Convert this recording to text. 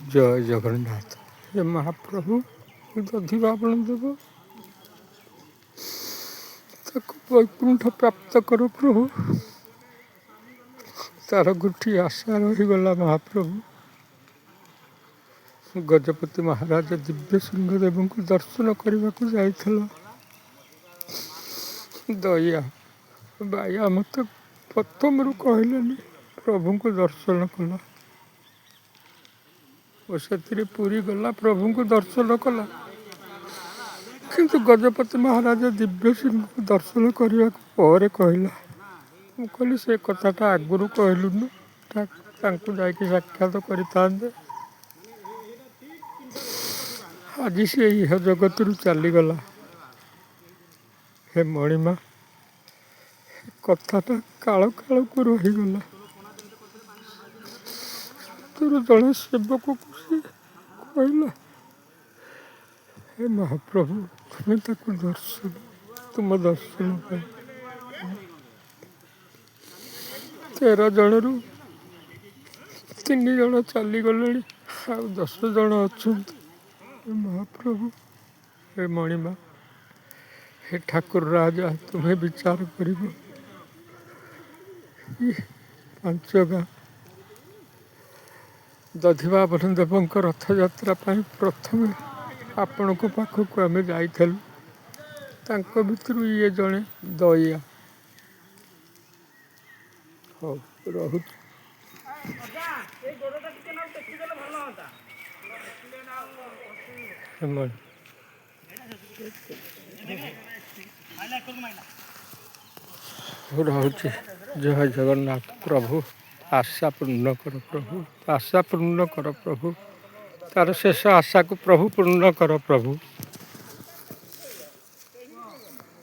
ଜୟ ଜଗନ୍ନାଥ। ହେ ମହାପ୍ରଭୁ ଦଧିବା ଦେବ ତାକୁ ବୈକୁଣ୍ଠ ପ୍ରାପ୍ତ କର ପ୍ରଭୁ। ତାର ଗୋଟିଏ ଆଶା ରହିଗଲା ମହାପ୍ରଭୁ, ଗଜପତି ମହାରାଜ ଦିବ୍ୟ ସିଂହଦେବଙ୍କୁ ଦର୍ଶନ କରିବାକୁ ଯାଇଥିଲା। ଦୟା ବାୟା ମୋତେ ପ୍ରଥମରୁ କହିଲେନି, ପ୍ରଭୁଙ୍କୁ ଦର୍ଶନ କଲା ଓ ସେଥିରେ ପୁରୀ ଗଲା, ପ୍ରଭୁଙ୍କୁ ଦର୍ଶନ କଲା। କିନ୍ତୁ ଗଜପତି ମହାରାଜ ଦିବ୍ୟ ସିଂହଙ୍କୁ ଦର୍ଶନ କରିବାକୁ ପରେ କହିଲା। ମୁଁ କହିଲି ସେ କଥାଟା ଆଗରୁ କହିଲୁନି, ତାଙ୍କୁ ଯାଇକି ସାକ୍ଷାତ କରିଥାନ୍ତେ। ଆଜି ସେ ଇହ ଜଗତରୁ ଚାଲିଗଲା। ହେ ମଣିମା, କଥାଟା କାଳ କାଳକୁ ରହିଗଲା। ତୋର ଜଣେ ସେବକକୁ ସେ କହିଲା, ହେ ମହାପ୍ରଭୁ ତୁମେ ତାକୁ ଦର୍ଶନ, ତୁମ ଦର୍ଶନ ପାଇଁ 13 ଜଣରୁ 3 ଜଣ ଚାଲିଗଲେଣି, ଆଉ 10 ଜଣ ଅଛନ୍ତି। ହେ ମହାପ୍ରଭୁ, ହେ ମଣିମା, ହେ ଠାକୁର ରାଜା, ତୁମେ ବିଚାର କରିବ। 5 ଗାଁ ଦଧିବାବନ ଦେବଙ୍କ ରଥଯାତ୍ରା ପାଇଁ ପ୍ରଥମେ ଆପଣଙ୍କ ପାଖକୁ ଆମେ ଯାଇଥିଲୁ। ତାଙ୍କ ଭିତରୁ ଇଏ ଜଣେ ଦୟା। ହଉ ରହୁଛି। ରହୁଛି। ଜୟ ଜଗନ୍ନାଥ। ପ୍ରଭୁ ଆଶା ପୂର୍ଣ୍ଣ କର, ପ୍ରଭୁ ଆଶା ପୂର୍ଣ୍ଣ କର, ପ୍ରଭୁ ତାର ଶେଷ ଆଶାକୁ ପ୍ରଭୁ ପୂର୍ଣ୍ଣ କର ପ୍ରଭୁ।